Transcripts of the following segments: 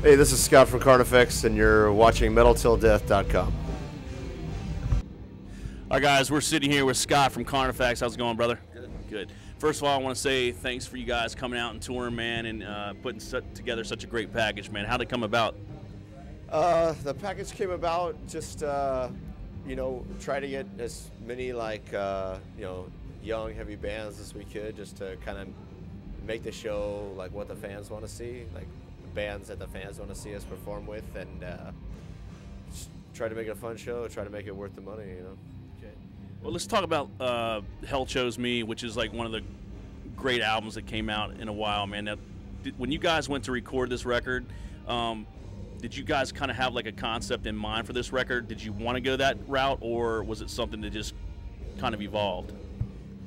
Hey, this is Scott from Carnifex, and you're watching MetalTillDeath.com. All right, guys, we're sitting here with Scott from Carnifex. How's it going, brother? Good. Good. First of all, I want to say thanks for you guys coming out and touring, man, and putting together such a great package, man. How'd it come about? The package came about just, try to get as many, young, heavy bands as we could, just to kind of make the show, like, what the fans want to see, like, bands that the fans want to see us perform with, and just try to make it a fun show, try to make it worth the money, you know. Okay. Well, let's talk about Hell Chose Me, which is like one of the great albums that came out in a while, man. Now, when you guys went to record this record, did you guys kind of have like a concept in mind for this record? Did you want to go that route, or was it something that just kind of evolved?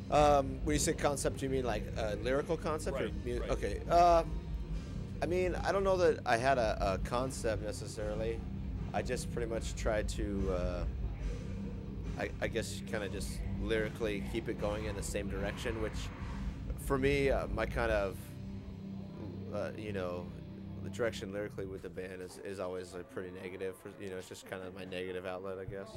When you say concept, do you mean like a lyrical concept? Right, right. Okay. I mean, I don't know that I had a concept necessarily. I just pretty much tried to, I guess, kind of just lyrically keep it going in the same direction, which for me, my kind of, the direction lyrically with the band is always like pretty negative. It's just kind of my negative outlet, I guess.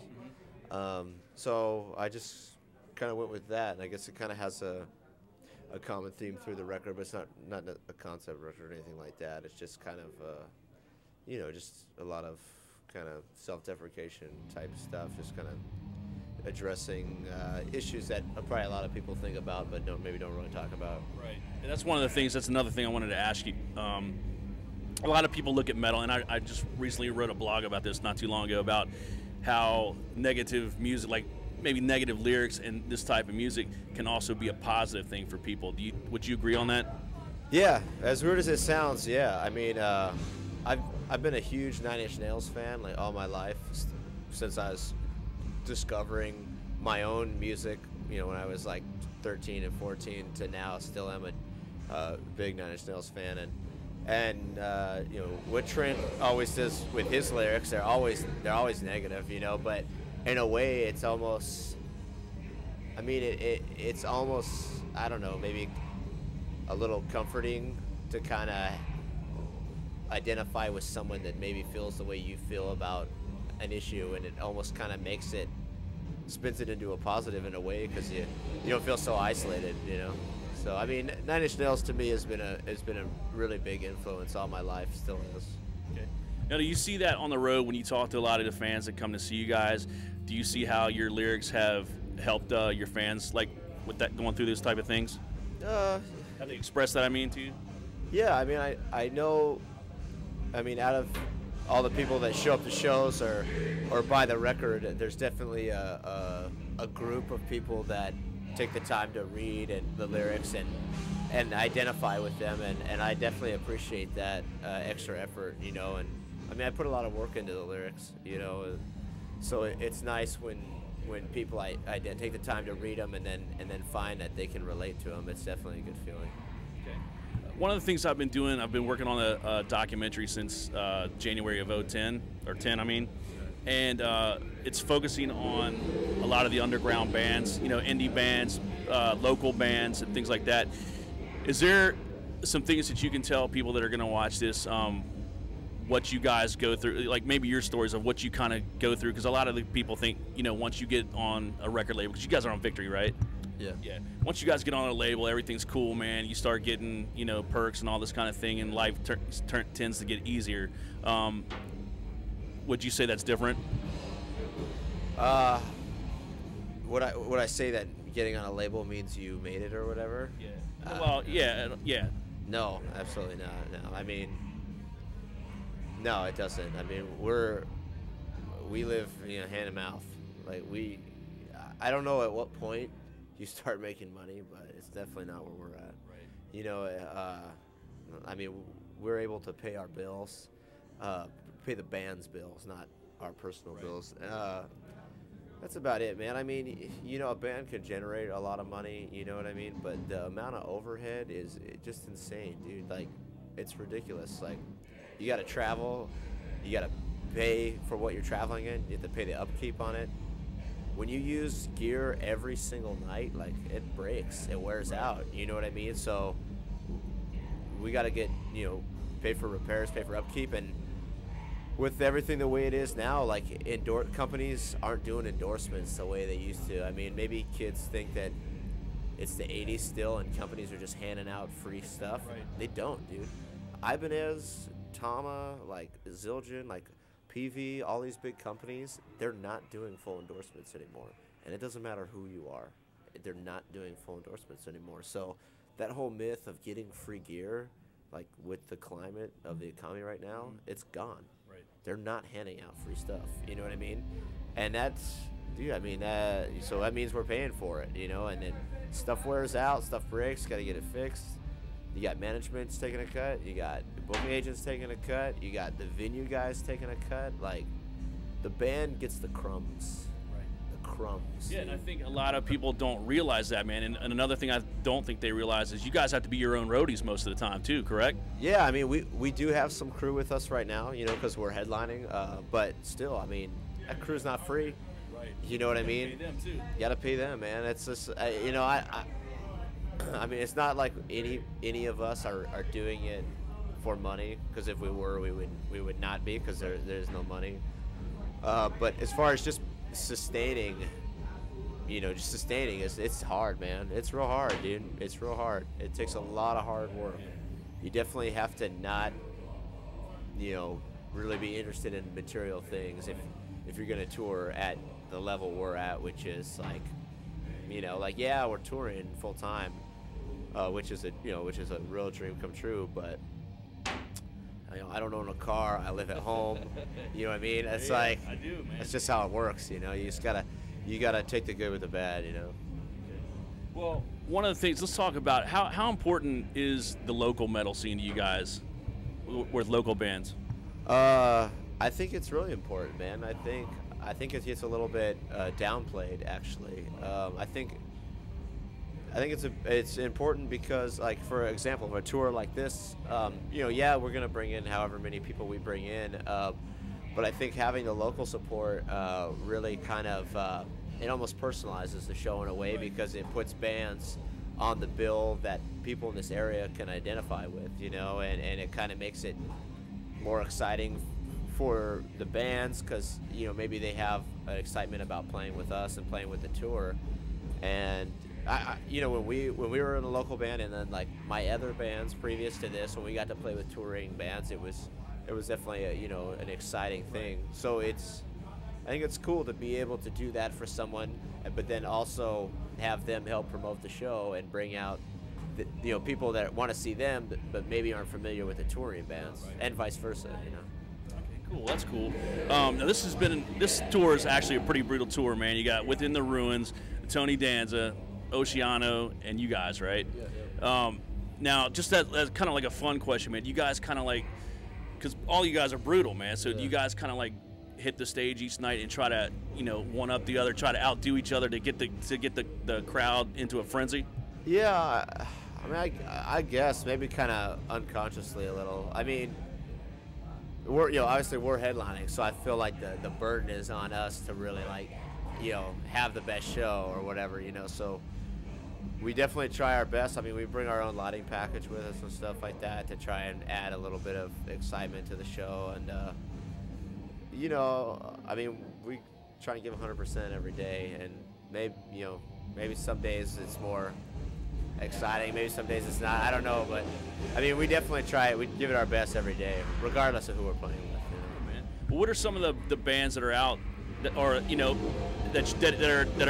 So I just kind of went with that, and I guess it kind of has a common theme through the record, but it's not a concept record or anything like that. It's just kind of, just a lot of kind of self-deprecation type stuff, just kind of addressing issues that probably a lot of people think about, but maybe don't really talk about. Right. And that's one of the things. That's another thing I wanted to ask you. A lot of people look at metal, and I just recently wrote a blog about this not too long ago about how negative music, like maybe negative lyrics and this type of music, can also be a positive thing for people. Would you agree on that? Yeah, as weird as it sounds, yeah. I mean, I've been a huge Nine Inch Nails fan like all my life since I was discovering my own music. When I was like 13 and 14 to now, still am a big Nine Inch Nails fan, and what Trent always does with his lyrics, they're always negative, but in a way it's almost, I mean, it's almost, I don't know, maybe a little comforting to kind of identify with someone that maybe feels the way you feel about an issue, and it almost kind of spins it into a positive in a way, because you don't feel so isolated, So I mean, Nine Inch Nails to me has been a really big influence all my life, still is. Okay. Now, do you see that on the road when you talk to a lot of the fans that come to see you guys? Do you see how your lyrics have helped your fans, like with that, going through those type of things? Have they expressed that? I mean, to you? Yeah, I mean, I know. I mean, out of all the people that show up to shows or buy the record, there's definitely a group of people that take the time to read the lyrics and identify with them, and I definitely appreciate that extra effort, and I mean, I put a lot of work into the lyrics, so it's nice when people I take the time to read them and then find that they can relate to them. It's definitely a good feeling. Okay. One of the things I've been doing, I've been working on a documentary since January of 2010, or 10, I mean. And it's focusing on a lot of the underground bands, indie bands, local bands, and things like that. Is there some things that you can tell people that are going to watch this, what you guys go through, like maybe your stories of what you kind of go through? Because a lot of the people think, once you get on a record label, because you guys are on Victory, right? Yeah. Yeah. Once you guys get on a label, everything's cool, man. You start getting, perks and all this kind of thing, and life tends to get easier. Would you say that's different? Would I say that getting on a label means you made it or whatever? Yeah. Well, yeah. No, absolutely not. No, I mean, no, it doesn't. I mean, we live, hand to mouth. Like I don't know at what point you start making money, but it's definitely not where we're at. Right. I mean, we're able to pay our bills. Pay the band's bills, not our personal bills. That's about it, man. I mean, a band can generate a lot of money, you know what I mean? But the amount of overhead is just insane, dude. Like, it's ridiculous. Like, you got to travel, you got to pay for what you're traveling in, you have to pay the upkeep on it. When you use gear every single night, like, it breaks, it wears out, you know what I mean? So we got to get, pay for repairs, pay for upkeep, and with everything the way it is now, like companies aren't doing endorsements the way they used to. I mean, maybe kids think that it's the 80s still and companies are just handing out free stuff. Right. They don't, dude. Ibanez, Tama, like Zildjian, like PV, all these big companies, they're not doing full endorsements anymore. And it doesn't matter who you are. They're not doing full endorsements anymore. So that whole myth of getting free gear, like with the climate of the economy right now, it's gone. Right. They're not handing out free stuff. You know what I mean? And that's, dude, I mean, so that means we're paying for it, you know, and then stuff wears out, stuff breaks, got to get it fixed. You got management's taking a cut, you got the booking agents taking a cut, you got the venue guys taking a cut. Like, the band gets the crumbs. The crumbs. Yeah, and I think a lot of people don't realize that, man. And another thing I don't think they realize is you guys have to be your own roadies most of the time, too, correct? Yeah, I mean, we do have some crew with us right now, you know, because we're headlining. But still, I mean, that crew's not free. Right. You know what I mean? Pay them, too. You got to pay them, man. It's just, you know, I mean, it's not like any of us are doing it for money, because if we were, we would not be, because there's no money. But as far as just sustaining, you know, it's hard, man. It's real hard, dude. It's real hard. It takes a lot of hard work. You definitely have to not, you know, really be interested in material things if you're gonna tour at the level we're at, which is like, you know, like, yeah, we're touring full time, which is a real dream come true, but you know, I don't own a car, I live at home. You know what I mean? It's like, I do, man. that's just how it works, you know. You gotta take the good with the bad, you know. Well, one of the things, let's talk about how important is the local metal scene to you guys with local bands? I think it's really important, man. I think it gets a little bit downplayed, actually. I think it's important because, like, for example, of a tour like this, you know, yeah, we're gonna bring in however many people we bring in, but I think having the local support really kind of it almost personalizes the show in a way, because it puts bands on the bill that people in this area can identify with, you know, and it kind of makes it more exciting for the bands, because, you know, maybe they have an excitement about playing with us and playing with the tour. And I you know, when we were in a local band, and then like my other bands previous to this, when we got to play with touring bands, it was definitely an exciting thing. So I think it's cool to be able to do that for someone, but then also have them help promote the show and bring out people that want to see them but maybe aren't familiar with the touring bands, and vice versa, you know. Cool, that's cool. Now this tour is actually a pretty brutal tour, man. You got Within the Ruins, Tony Danza, Oceano, and you guys, right? Yeah. Now, just that's kind of like a fun question, man. You guys kind of like, because all you guys are brutal, man. So do you guys kind of like hit the stage each night and try to, one up the other, try to outdo each other to get the crowd into a frenzy? Yeah, I mean, I guess maybe kind of unconsciously a little. I mean, obviously we're headlining, so I feel like the burden is on us to really, like, have the best show or whatever, so we definitely try our best. I mean, we bring our own lighting package with us and stuff like that to try and add a little bit of excitement to the show. And I mean, we try to give 100% every day, and maybe some days it's more exciting, maybe some days it's not, I don't know, but I mean, we definitely try it. We give it our best every day, regardless of who we're playing with. Man. Well, what are some of the bands that are out that are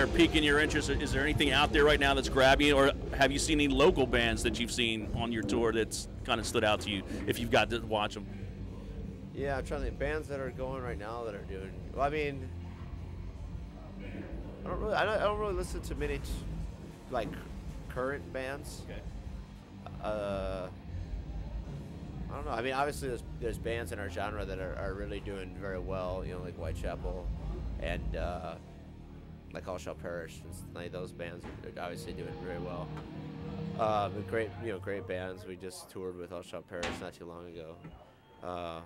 piquing your interest? Is there anything out there right now that's grabbing you, or have you seen any local bands that you've seen on your tour that's kind of stood out to you, if you've got to watch them? Yeah, I'm trying to think. Bands that are going right now that are doing well. I mean, I don't really listen to many like current bands. Okay. I don't know. I mean, obviously there's bands in our genre that are really doing very well. Like Whitechapel and like All Shall Perish. Like, those bands are obviously doing very well. Great bands. We just toured with All Shall Perish not too long ago. I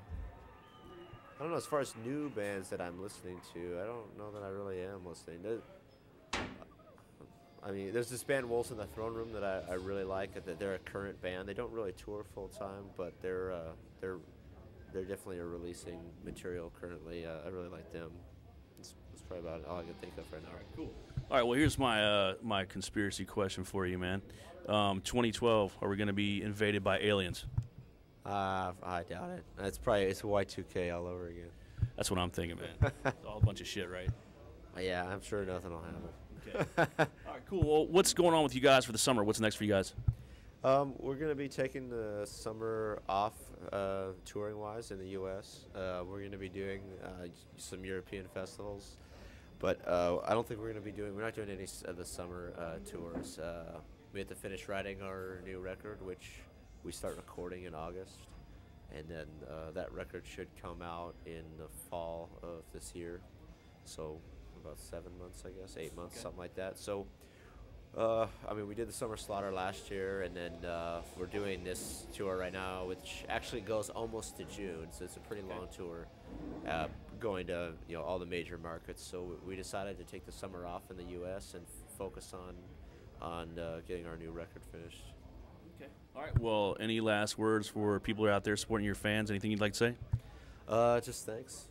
don't know, as far as new bands that I'm listening to, I don't know that I really am listening. I mean, there's this band Wolves in the Throne Room that I really like. That they're a current band. They don't really tour full time, but they're definitely releasing material currently. I really like them. That's probably about all I can think of right now. All right, cool. All right, well, here's my my conspiracy question for you, man. 2012, are we going to be invaded by aliens? I doubt it. It's Y2K all over again. That's what I'm thinking, man. It's all a bunch of shit, right? Yeah, I'm sure nothing will happen. Okay. All right, cool. Well, what's going on with you guys for the summer? What's next for you guys? We're going to be taking the summer off touring-wise in the U.S. We're going to be doing some European festivals, but I don't think we're not doing any of the summer tours. We have to finish writing our new record, which we start recording in August, and then that record should come out in the fall of this year, so about 7 months, I guess, 8 months, something like that. So I mean, we did the Summer Slaughter last year, and then we're doing this tour right now, which actually goes almost to June, so it's a pretty long tour, going to all the major markets. So we decided to take the summer off in the U.S. and focus on getting our new record finished. Okay. All right. Well, any last words for people who are out there supporting your fans? Anything you'd like to say? Just thanks.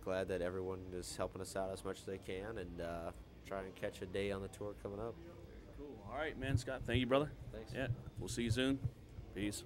Glad that everyone is helping us out as much as they can, and try and catch a day on the tour coming up. Cool. All right, man, Scott. Thank you, brother. Thanks. Yeah. We'll see you soon. Peace.